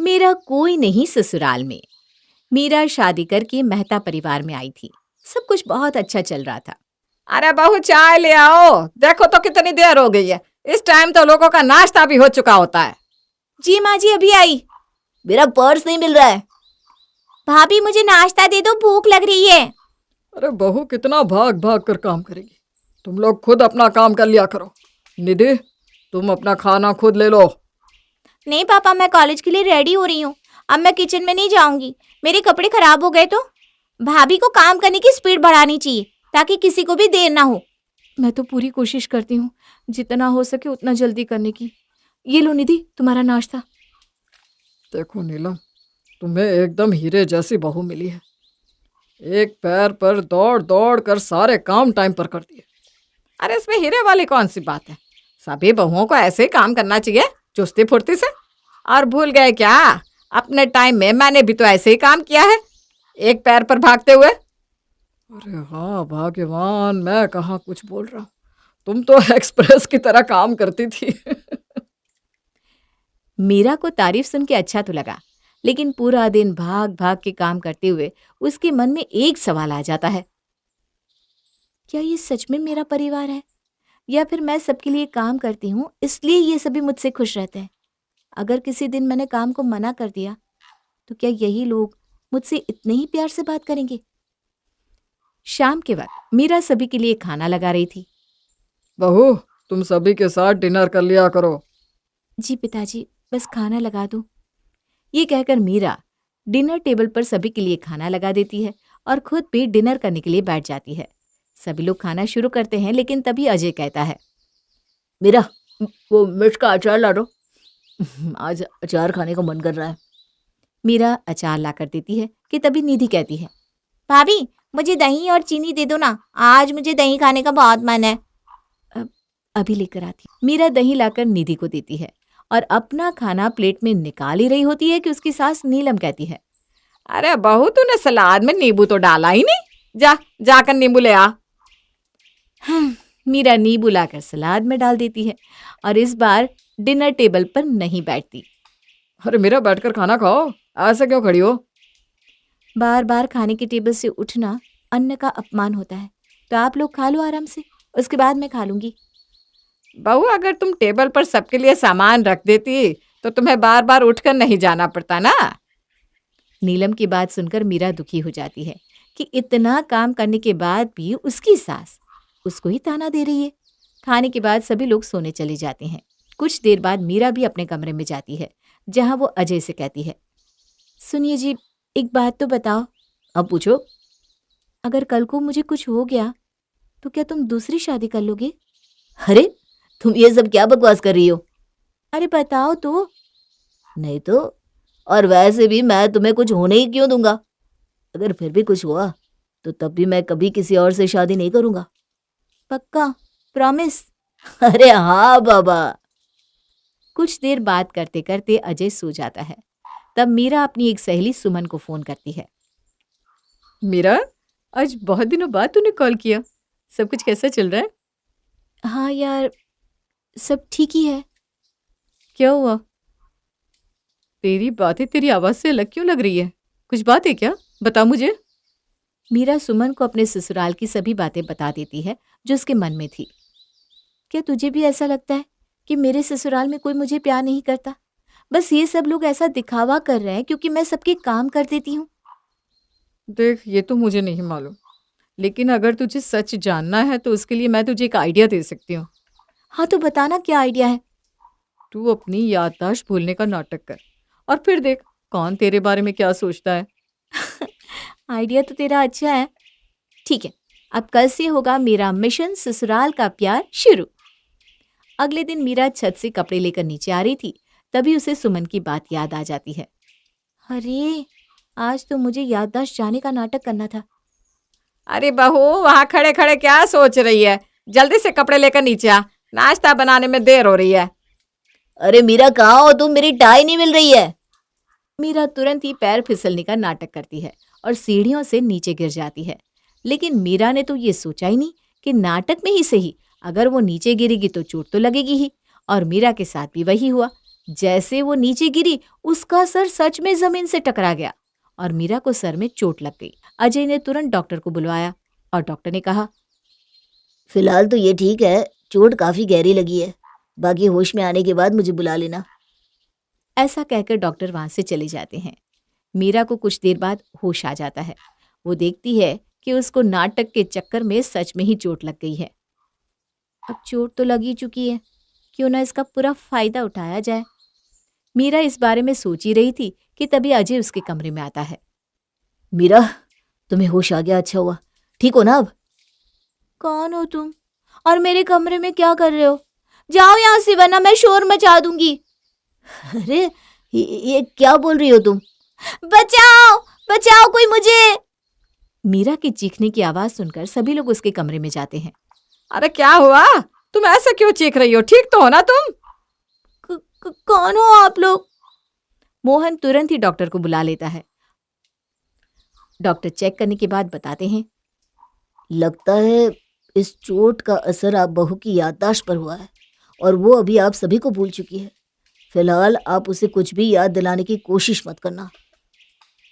मेरा कोई नहीं ससुराल में। मीरा शादी करके मेहता परिवार में आई थी। सब कुछ बहुत अच्छा चल रहा था। अरे बहू चाय ले आओ, देखो तो कितनी देर हो गई है। इस टाइम तो लोगों का नाश्ता भी हो चुका होता है। जी माँ जी, अभी आई। मेरा पर्स नहीं मिल रहा है। भाभी मुझे नाश्ता दे दो, भूख लग रही है। अरे बहू कितना भाग भाग कर काम करेगी, तुम लोग खुद अपना काम कर लिया करो। निधि, तुम अपना खाना खुद ले लो। नहीं पापा, मैं कॉलेज के लिए रेडी हो रही हूँ। अब मैं किचन में नहीं जाऊंगी। मेरे कपड़े खराब हो गए तो भाभी को काम करने की स्पीड बढ़ानी चाहिए ताकि किसी को भी देर ना हो। मैं तो पूरी कोशिश करती हूँ जितना हो सके उतना जल्दी करने की। ये लो निधि, तुम्हारा नाश्ता। देखो नीलम, तुम्हें एकदम हीरे जैसी बहू मिली है। एक पैर पर दौड़ दौड़ कर सारे काम टाइम पर कर दिए। अरे इसमें हीरे वाली कौन सी बात है? सभी बहुओं को ऐसे ही काम करना चाहिए, चुस्ती फुर्ती से। और भूल गए क्या, अपने टाइम में मैंने भी तो ऐसे ही काम किया है, एक पैर पर भागते हुए। अरे हाँ भाग्यवान, मैं कहाँ कुछ बोल रहा हूँ, तुम तो एक्सप्रेस की तरह काम करती थी। मीरा को तारीफ सुन के अच्छा तो लगा, लेकिन पूरा दिन भाग भाग के काम करते हुए उसके मन में एक सवाल आ जाता है। क्या ये सच में मेरा परिवार है, या फिर मैं सबके लिए काम करती हूँ इसलिए ये सभी मुझसे खुश रहते हैं? अगर किसी दिन मैंने काम को मना कर दिया तो क्या यही लोग मुझसे इतने ही प्यार से बात करेंगे? शाम के वक्त मीरा सभी के लिए खाना लगा रही थी। बहू, तुम सभी के साथ डिनर कर लिया करो। जी पिताजी, बस खाना लगा दो। ये कहकर मीरा डिनर टेबल पर सभी के लिए खाना लगा देती है और खुद भी डिनर करने के लिए बैठ जाती है। सभी लोग खाना शुरू करते हैं, लेकिन तभी अजय कहता है, मेरा वो मिर्च का अचार ला दो। आज अचार खाने का मन कर रहा है। मीरा अचार ला कर देती है कि तभी निधि कहती है, भाभी मुझे दही और चीनी दे दो ना, आज मुझे दही खाने का बहुत मन है। अभी लेकर आती। मीरा दही लाकर निधि को देती है और अपना खाना प्लेट में निकाल ही रही होती है कि उसकी सास नीलम कहती है, अरे बहू, तूने सलाद में नींबू तो डाला ही नहीं, जाकर नींबू ले आ। मीरा नींबू लाकर सलाद में डाल देती है और इस बार डिनर टेबल पर नहीं बैठती। अरे मीरा, बैठकर खाना खाओ, ऐसे क्यों खड़ी हो? बार बार खाने के टेबल से उठना अन्न का अपमान होता है, तो आप लोग खा लो आराम से, उसके बाद मैं खा लूंगी। बहू, अगर तुम टेबल पर सबके लिए सामान रख देती तो तुम्हें बार बार उठकर नहीं जाना पड़ता ना। नीलम की बात सुनकर मीरा दुखी हो जाती है कि इतना काम करने के बाद भी उसकी सास उसको ही ताना दे रही है। खाने के बाद सभी लोग सोने चले जाते हैं। कुछ देर बाद मीरा भी अपने कमरे में जाती है, जहां वो अजय से कहती है, सुनिए जी, एक बात तो बताओ। अब पूछो। अगर कल को मुझे कुछ हो गया तो क्या तुम दूसरी शादी कर लोगे? अरे तुम ये सब क्या बकवास कर रही हो? अरे बताओ तो। नहीं तो, और वैसे भी मैं तुम्हें कुछ होने ही क्यों दूंगा। अगर फिर भी कुछ हुआ तो तब भी मैं कभी किसी और से शादी नहीं करूंगा। पक्का? प्रॉमिस? अरे हाँ बाबा। कुछ देर बात करते करते अजय सो जाता है। तब मीरा अपनी एक सहेली सुमन को फोन करती है। मीरा, आज बहुत दिनों बाद तूने कॉल किया, सब कुछ कैसा चल रहा है? हाँ यार, सब ठीक ही है। क्या हुआ? तेरी बातें तेरी आवाज से अलग क्यों लग रही है? कुछ बात है क्या? बता मुझे। मीरा सुमन को अपने ससुराल की सभी बातें बता देती है जो उसके मन में थी। क्या तुझे भी ऐसा लगता है कि मेरे ससुराल में कोई मुझे प्यार नहीं करता? बस ये सब लोग ऐसा दिखावा कर रहे हैं क्योंकि मैं सबके काम कर देती हूँ। देख, ये तो मुझे नहीं मालूम, लेकिन अगर तुझे सच जानना है तो उसके लिए मैं तुझे एक आइडिया दे सकती हूँ। हाँ तो बताना, क्या आइडिया है? तू अपनी याददाश्त भूलने का नाटक कर और फिर देख कौन तेरे बारे में क्या सोचता है। आइडिया तो तेरा अच्छा है। ठीक है, अब कल से होगा मेरा मिशन ससुराल का प्यार शुरू। अगले दिन मीरा छत से कपड़े लेकर नीचे आ रही थी, तभी उसे सुमन की बात याद आ जाती है। अरे आज तो मुझे याददाश्त जाने का नाटक करना था। अरे बहू, वहां खड़े खड़े क्या सोच रही है? जल्दी से कपड़े लेकर नीचे आ, नाश्ता बनाने में देर हो रही है। अरे मीरा, कहाँ हो तुम? मेरी टाई नहीं मिल रही है। मीरा तुरंत ही पैर फिसलने का नाटक करती है और सीढ़ियों से नीचे गिर जाती है। लेकिन मीरा ने तो ये सोचा ही नहीं कि नाटक में ही सही, अगर वो नीचे गिरेगी तो चोट तो लगेगी ही। और मीरा के साथ भी वही हुआ। जैसे वो नीचे गिरी, उसका सर सच में जमीन से टकरा गया और मीरा को सर में चोट लग गई। अजय ने तुरंत डॉक्टर को बुलवाया और डॉक्टर ने कहा, फिलहाल तो ये ठीक है, चोट काफी गहरी लगी है, बाकी होश में आने के बाद मुझे बुला लेना। ऐसा कहकर डॉक्टर वहां से चले जाते हैं। मीरा को कुछ देर बाद होश आ जाता है। वो देखती है कि उसको नाटक के चक्कर में सच में ही चोट लग गई है। अब चोट तो लग ही चुकी है, क्यों ना इसका पूरा फायदा उठाया जाए। मीरा इस बारे में सोच ही रही थी कि तभी अजय उसके कमरे में आता है। मीरा, तुम्हें होश आ गया, अच्छा हुआ। ठीक हो ना अब? कौन हो तुम और मेरे कमरे में क्या कर रहे हो? जाओ यहाँ से वरना मैं शोर मचा दूंगी। अरे ये क्या बोल रही हो तुम? बचाओ बचाओ कोई मुझे। मीरा की चीखने की आवाज सुनकर सभी लोग उसके कमरे में जाते हैं। अरे क्या हुआ? तुम ऐसे क्यों चीख रही हो? ठीक तो हो ना तुम? कौन हो आप लोग? मोहन तुरंत ही डॉक्टर को बुला लेता है। डॉक्टर चेक करने के बाद बताते हैं, लगता है इस चोट का असर आप बहू की याददाश्त पर हुआ है और वो अभी आप सभी को भूल चुकी है। फिलहाल आप उसे कुछ भी याद दिलाने की कोशिश मत करना।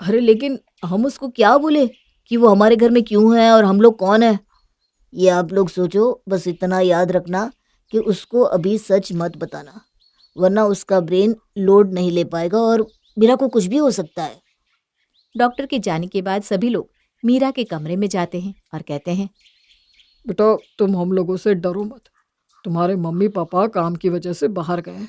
अरे लेकिन हम उसको क्या बोले कि वो हमारे घर में क्यों है और हम लोग कौन है? ये आप लोग सोचो, बस इतना याद रखना कि उसको अभी सच मत बताना, वरना उसका ब्रेन लोड नहीं ले पाएगा और मीरा को कुछ भी हो सकता है। डॉक्टर के जाने के बाद सभी लोग मीरा के कमरे में जाते हैं और कहते हैं, बेटा तुम हम लोगों से डरो मत। तुम्हारे मम्मी पापा काम की वजह से बाहर गए हैं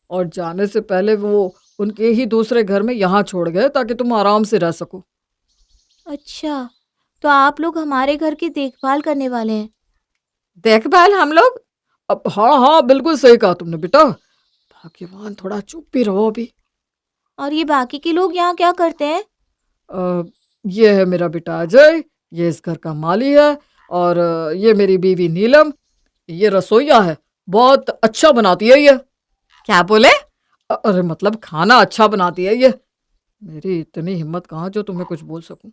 और जाने से पहले वो उनके ही दूसरे घर में यहाँ छोड़ गए ताकि तुम आराम से रह सको। अच्छा, तो आप लोग हमारे घर की देखभाल करने वाले हैं? देखभाल हम लोग? अब हाँ हाँ, बिल्कुल सही कहा तुमने बेटा। भाग्यवान, थोड़ा चुप भी रहो अभी। और ये बाकी के लोग यहाँ क्या करते हैं? ये है मेरा बेटा अजय, ये इस घर का माली है, और ये मेरी बीवी नीलम, ये रसोइया है, बहुत अच्छा बनाती है ये। क्या बोले? अरे मतलब खाना अच्छा बनाती है ये। मेरी इतनी हिम्मत कहाँ जो तुम्हें कुछ बोल सकूं।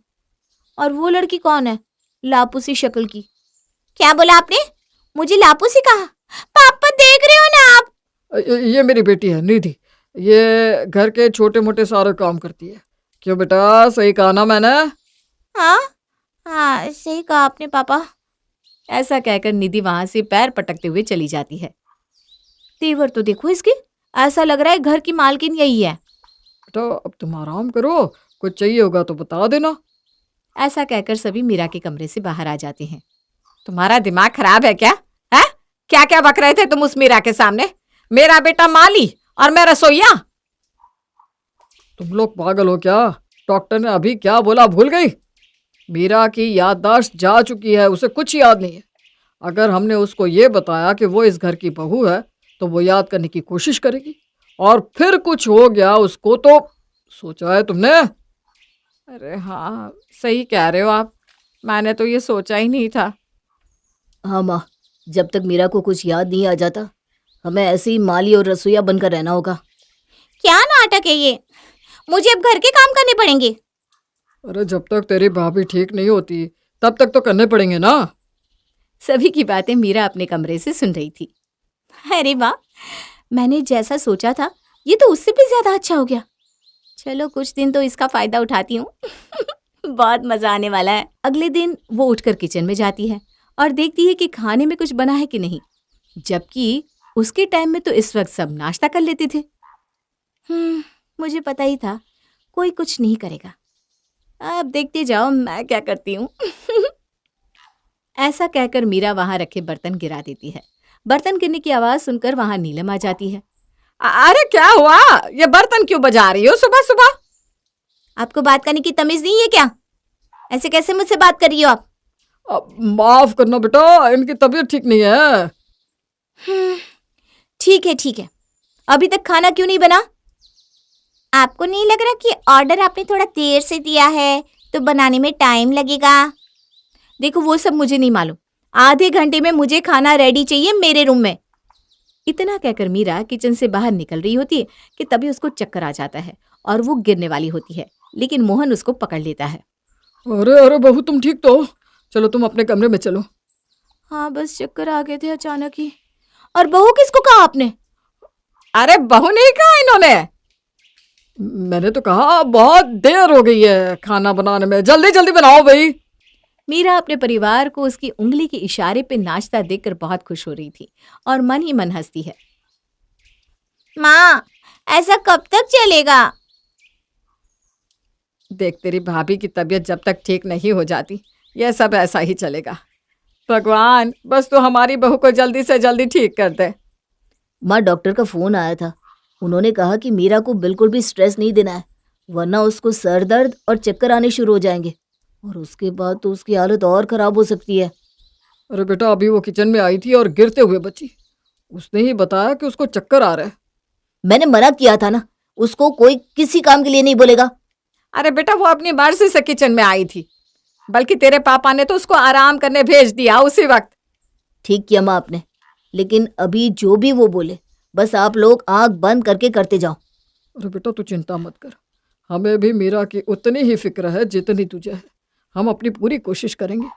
और वो लड़की कौन है, लापूसी शक्ल की? क्या बोला आपने? मुझे लापूसी कहा? पापा देख रहे हो ना आप? ये मेरी बेटी है निधि, ये घर के छोटे मोटे सारे काम करती है। क्यों बेटा, सही कहा ना मैंने? हाँ हाँ, सही कहा आपने पापा। ऐसा कहकर निधि वहां से पैर पटकते हुए चली जाती है। तेवर तो देखो इसके, ऐसा लग रहा है घर की मालकिन यही है। बेटा अब तुम आराम करो, कुछ चाहिए होगा तो बता देना। ऐसा कहकर सभी मीरा के कमरे से बाहर आ जाते हैं। तुम्हारा दिमाग खराब है क्या? है? क्या क्या बक रहे थे तुम उस मीरा के सामने? मेरा बेटा माली और मैं रसोइया। तुम लोग पागल हो क्या? डॉक्टर ने अभी क्या बोला भूल गई? मीरा की याददाश्त जा चुकी है, उसे कुछ याद नहीं है। अगर हमने उसको ये बताया कि वो इस घर की बहू है तो वो याद करने की कोशिश करेगी, और फिर कुछ हो गया उसको तो सोचा है तुमने? अरे हाँ, सही कह रहे हो आप, मैंने तो ये सोचा ही नहीं था। हाँ माँ, जब तक मीरा को कुछ याद नहीं आ जाता हमें ऐसे ही माली और रसोइया बनकर रहना होगा। क्या नाटक है ये? मुझे अब घर के काम करने पड़ेंगे? अरे जब तक तेरी भाभी ठीक नहीं होती तब तक तो करने पड़ेंगे ना। सभी की बातें मीरा अपने कमरे से सुन रही थी। अरे वाह, मैंने जैसा सोचा था ये तो उससे भी ज्यादा अच्छा हो गया। चलो कुछ दिन तो इसका फायदा उठाती हूँ। बहुत मजा आने वाला है। अगले दिन वो उठकर किचन में जाती है और देखती है कि खाने में कुछ बना है कि नहीं, जबकि उसके टाइम में तो इस वक्त सब नाश्ता कर लेते थे। मुझे पता ही था कोई कुछ नहीं करेगा। अब देखते जाओ मैं क्या करती हूँ। ऐसा कहकर मीरा वहां रखे बर्तन गिरा देती है। बर्तन गिरने की आवाज सुनकर वहां नीलम आ जाती है। अरे क्या हुआ? ये बर्तन क्यों बजा रही हो सुबह सुबह? आपको बात करने की तमीज नहीं है क्या? ऐसे कैसे मुझसे बात कर रही हो आप? माफ करना बेटा, इनकी तबीयत ठीक नहीं है। ठीक है, अभी तक खाना क्यों नहीं बना? आपको नहीं लग रहा कि ऑर्डर आपने थोड़ा देर से दिया है तो बनाने में टाइम लगेगा? देखो वो सब मुझे नहीं मालूम, आधे घंटे में मुझे खाना रेडी चाहिए मेरे रूम में। इतना कहकर मीरा किचन से बाहर निकल रही होती है कि तभी उसको चक्कर आ जाता है और वो गिरने वाली होती है, लेकिन मोहन उसको पकड़ लेता है। अरे अरे बहू, तुम ठीक तो हो? चलो तुम अपने कमरे में चलो। हाँ बस चक्कर आ गए थे अचानक ही। और बहू किसको कहा आपने? अरे बहू नहीं कहा इन्होंने? मैंने तो कहा बहुत देर हो गई है खाना बनाने में, जल्दी जल्दी बनाओ भाई। मीरा अपने परिवार को उसकी उंगली के इशारे पे नाचता देखकर बहुत खुश हो रही थी और मन ही मन हंसती है। माँ, ऐसा कब तक चलेगा? देख, तेरी भाभी की तबीयत जब तक ठीक नहीं हो जाती यह सब ऐसा ही चलेगा। भगवान बस तू हमारी बहू को जल्दी से जल्दी ठीक कर दे। माँ, डॉक्टर का फोन आया था। उन्होंने कहा कि मीरा को बिल्कुल भी स्ट्रेस नहीं देना है, वरना उसको सर दर्द और चक्कर आने शुरू हो जाएंगे और उसके बाद तो उसकी हालत और खराब हो सकती है। अरे बेटा, अभी वो किचन में आई थी और गिरते हुए बची। उसने ही बताया कि उसको चक्कर आ रहा है। मैंने मना किया था ना, उसको कोई किसी काम के लिए नहीं बोलेगा। अरे बेटा, वो अपनी मर्जी से किचन में आई थी, बल्कि तेरे पापा ने तो उसको आराम करने भेज दिया उसी वक्त। ठीक किया माँ आपने, लेकिन अभी जो भी वो बोले बस आप लोग आंख बंद करके करते जाओ। अरे बेटा, तू चिंता मत कर, हमें भी मीरा की उतनी ही फिक्र है जितनी तुझे है। हम अपनी पूरी कोशिश करेंगे।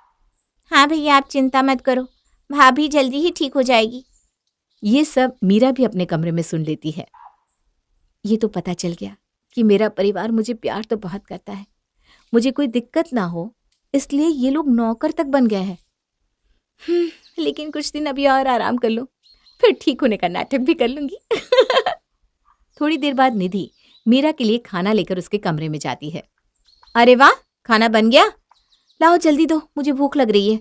हाँ भैया, आप चिंता मत करो, भाभी जल्दी ही ठीक हो जाएगी। ये सब मीरा भी अपने कमरे में सुन लेती है। ये तो पता चल गया कि मेरा परिवार मुझे प्यार तो बहुत करता है, मुझे कोई दिक्कत ना हो इसलिए ये लोग नौकर तक बन गए हैं। लेकिन कुछ दिन अभी और आराम कर लो, फिर ठीक होने का नाटक भी कर लूंगी। थोड़ी देर बाद निधि मीरा के लिए खाना लेकर उसके कमरे में जाती है। अरे वाह, खाना बन गया, लाओ जल्दी दो, मुझे भूख लग रही है।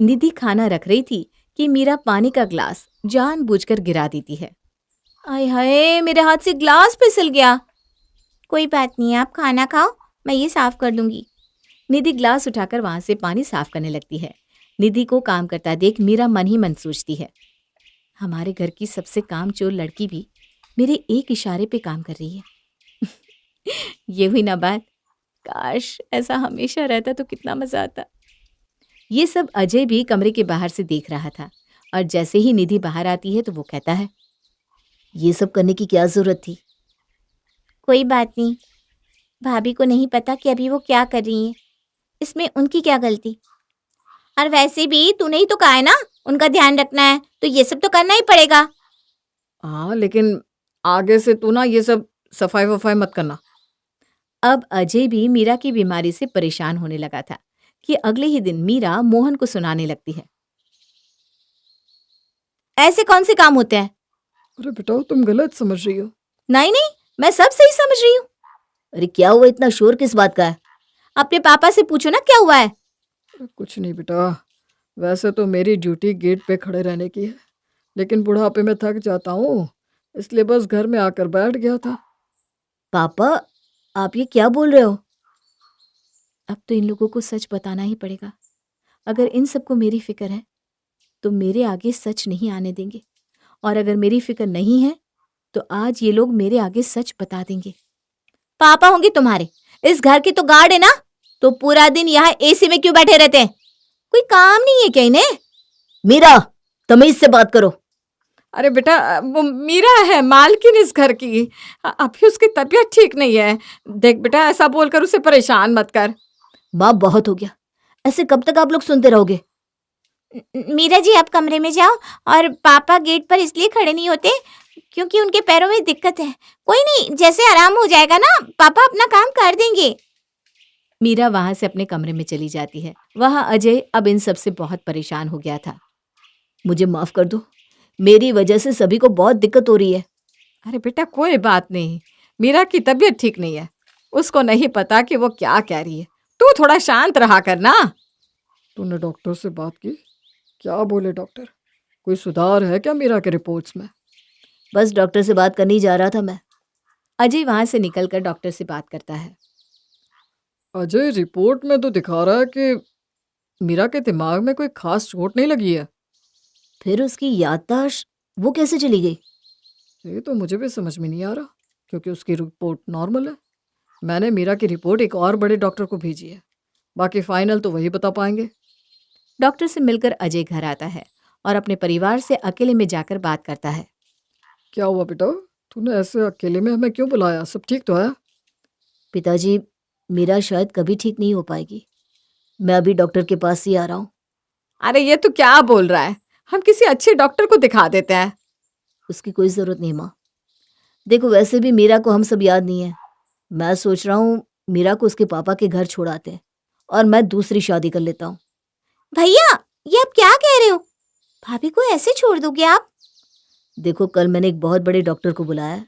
निधि खाना रख रही थी कि मीरा पानी का ग्लास जानबूझकर गिरा देती है। आय हाय, मेरे हाथ से ग्लास फिसल गया। कोई बात नहीं, आप खाना खाओ, मैं ये साफ कर दूंगी। निधि ग्लास उठाकर वहां से पानी साफ करने लगती है। निधि को काम करता देख मीरा मन ही मन सोचती है, हमारे घर की सबसे कामचोर लड़की भी मेरे एक इशारे पे काम कर रही है। ये हुई ना बात, काश ऐसा हमेशा रहता तो कितना मजा आता। ये सब अजय भी कमरे के बाहर से देख रहा था और जैसे ही निधि बाहर आती है तो वो कहता है, ये सब करने की क्या जरूरत थी? कोई बात नहीं, भाभी को नहीं पता कि अभी वो क्या कर रही हैं, इसमें उनकी क्या गलती। और वैसे भी तूने ही तो कहा है ना उनका ध्यान रखना है, तो ये सब तो करना ही पड़ेगा। हाँ, लेकिन आगे से तू ना ये सब सफाई वफाई मत करना। अब अजय भी मीरा की बीमारी से परेशान होने लगा था कि अगले ही दिन मीरा मोहन को सुनाने लगती है, ऐसे कौन से काम होते हैं? अरे बेटा, तुम गलत समझ रही हो। नहीं नहीं, मैं सब सही समझ रही हूँ। अरे क्या हुआ, इतना शोर किस बात का है? अपने पापा से पूछो ना क्या हुआ है। अरे कुछ नहीं बेटा, वैसे तो मेरी ड्यूटी गेट पे खड़े रहने की है, लेकिन बुढ़ापे में थक जाता हूँ, इसलिए बस घर में आकर बैठ गया था। पापा, आप ये क्या बोल रहे हो? अब तो इन लोगों को सच बताना ही पड़ेगा। अगर इन सबको मेरी फिक्र है तो मेरे आगे सच नहीं आने देंगे, और अगर मेरी फिक्र नहीं है तो आज ये लोग मेरे आगे सच बता देंगे। पापा होंगे तुम्हारे, इस घर की तो गार्ड है ना, तो पूरा दिन यहाँ एसी में क्यों बैठे रहते हैं? कोई काम नहीं है क्या इन्हें? मीरा, तमीज से बात करो। अरे बेटा, वो मीरा है मालकिन इस घर की, अभी उसकी तबीयत ठीक नहीं है। देख बेटा, ऐसा बोलकर उसे परेशान मत कर। माँ, बहुत हो गया, ऐसे कब तक आप लोग सुनते रहोगे? मीरा जी, आप कमरे में जाओ, और पापा गेट पर इसलिए खड़े नहीं होते क्योंकि उनके पैरों में दिक्कत है। कोई नहीं, जैसे आराम हो जाएगा ना पापा अपना काम कर देंगे। मीरा वहां से अपने कमरे में चली जाती है। वहां अजय अब इन सब से बहुत परेशान हो गया था। मुझे माफ कर दो, मेरी वजह से सभी को बहुत दिक्कत हो रही है। अरे बेटा, कोई बात नहीं, मीरा की तबीयत ठीक नहीं है, उसको नहीं पता कि वो क्या कह रही है। तू थोड़ा शांत रहा करना। तूने डॉक्टर से बात की? क्या बोले डॉक्टर? कोई सुधार है क्या मीरा के रिपोर्ट्स में? बस डॉक्टर से बात करने ही जा रहा था मैं। अजय वहां से निकलकर डॉक्टर से बात करता है। अजय, रिपोर्ट में तो दिखा रहा है कि मीरा के दिमाग में कोई खास चोट नहीं लगी है। फिर उसकी याददाश्त वो कैसे चली गई? ये तो मुझे भी समझ में नहीं आ रहा, क्योंकि उसकी रिपोर्ट नॉर्मल है। मैंने मीरा की रिपोर्ट एक और बड़े डॉक्टर को भेजी है, बाकी फाइनल तो वही बता पाएंगे। डॉक्टर से मिलकर अजय घर आता है और अपने परिवार से अकेले में जाकर बात करता है। क्या हुआ बेटा, तूने ऐसे अकेले में हमें क्यों बुलाया? सब ठीक तो है? पिताजी, मीरा शायद कभी ठीक नहीं हो पाएगी। मैं अभी डॉक्टर के पास ही आ रहा हूँ। अरे ये तू क्या बोल रहा है? हम किसी अच्छे डॉक्टर को दिखा देते हैं। उसकी कोई ज़रूरत नहीं माँ। देखो वैसे भी मीरा को हम सब याद नहीं है। मैं सोच रहा हूँ मीरा को उसके पापा के घर छोड़ आते हैं और मैं दूसरी शादी कर लेता हूँ। भैया, ये आप क्या कह रहे हो? भाभी को ऐसे छोड़ दोगे आप? देखो कल मैंने एक बहुत बड़े डॉक्टर को बुलाया है।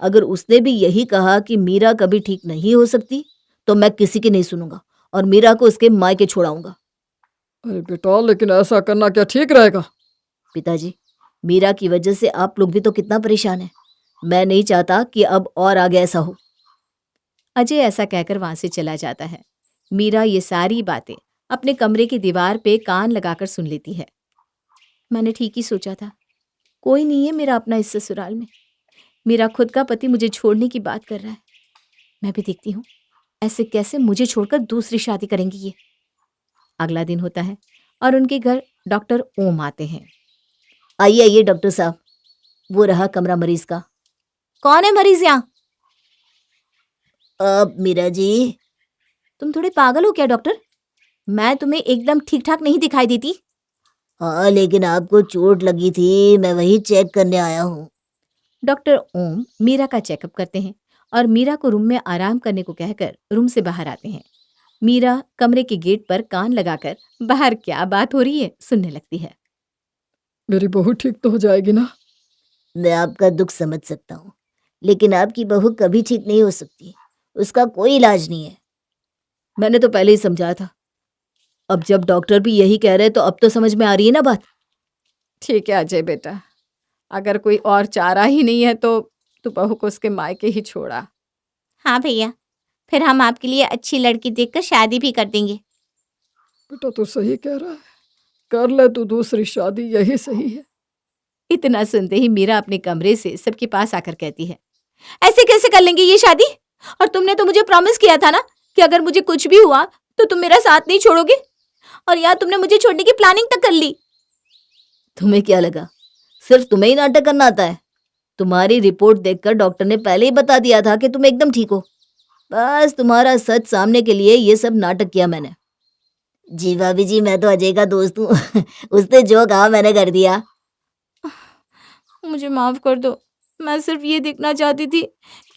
अगर उसने भी यही कहा कि मीरा कभी ठीक नहीं हो सकती तो मैं किसी की नहीं सुनूंगा और मीरा को उसके मायके छोड़ाऊंगा। अरे बेटा, लेकिन ऐसा करना क्या ठीक रहेगा? पिताजी, मीरा की वजह से आप लोग भी तो कितना परेशान हैं। मैं नहीं चाहता कि अब और आगे ऐसा हो। अजय ऐसा कहकर वहां से चला जाता है। मीरा ये सारी बातें अपने कमरे की दीवार पे कान लगाकर सुन लेती है। मैंने ठीक ही सोचा था, कोई नहीं है मेरा अपना इस ससुराल में। मेरा खुद का पति मुझे छोड़ने की बात कर रहा है। मैं भी देखती हूँ ऐसे कैसे मुझे छोड़कर दूसरी शादी करेंगी ये। अगला दिन होता है और उनके घर डॉक्टर ओम आते हैं। आइए आइए डॉक्टर साहब, वो रहा कमरा मरीज का। कौन है मरीज यहाँ? अब मीरा जी। तुम थोड़े पागल हो क्या डॉक्टर? मैं तुम्हें एकदम ठीक ठाक नहीं दिखाई देती? हाँ लेकिन आपको चोट लगी थी, मैं वही चेक करने आया हूँ। डॉक्टर ओम मीरा का चेकअप करते हैं और मीरा को रूम में आराम करने को कहकर रूम से बाहर आते हैं। मीरा कमरे के गेट पर कान लगाकर बाहर क्या बात हो रही है सुनने लगती है। मेरी बहू ठीक तो हो जाएगी ना? मैं आपका दुख समझ सकता हूँ, लेकिन आपकी बहू कभी ठीक नहीं हो सकती। उसका कोई इलाज नहीं है। मैंने तो पहले ही समझाया था। अब जब डॉक्टर भी यही कह रहे तो अब तो समझ में आ रही है ना बात। ठीक है अजय बेटा, अगर कोई और चारा ही नहीं है तो तू बहू को उसके मायके ही छोड़ा। हाँ भैया, फिर हम आपके लिए अच्छी लड़की देखकर शादी भी कर देंगे। बेटा तू सही कह रहा है, कर ले तू दूसरी शादी, यही सही है। इतना सुनते ही मीरा अपने कमरे से सबके पास आकर कहती है, ऐसे कैसे कर लेंगे ये शादी? और तुमने तो मुझे प्रॉमिस किया था ना कि अगर मुझे कुछ भी हुआ तो तुम मेरा साथ नहीं छोड़ोगे, और यार तुमने मुझे छोड़ने की प्लानिंग तक कर ली। तुम्हें क्या लगा सिर्फ तुम्हें ही नाटक करना आता है? तुम्हारी रिपोर्ट देखकर डॉक्टर ने पहले ही बता दिया था कि तुम एकदम ठीक हो। बस तुम्हारा सच सामने के लिए ये सब नाटक किया मैंने। जी भाभी जी, मैं तो अजय का दोस्त हूँ। उसने जो कहा मैंने कर दिया। मुझे माफ कर दो, मैं सिर्फ ये देखना चाहती थी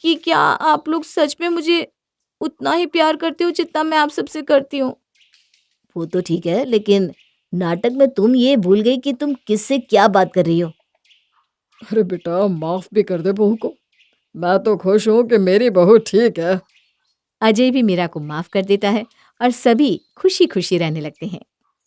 कि क्या आप लोग सच में मुझे उतना ही प्यार करते हो जितना मैं आप सबसे करती हूँ। वो तो ठीक है, लेकिन नाटक में तुम ये भूल गई कि तुम किससे क्या बात कर रही हो। अरे बेटा, माफ भी कर दे बहू को। मैं तो खुश हूँ कि मेरी बहू ठीक है। अजय भी मीरा को माफ कर देता है और सभी खुशी खुशी रहने लगते हैं।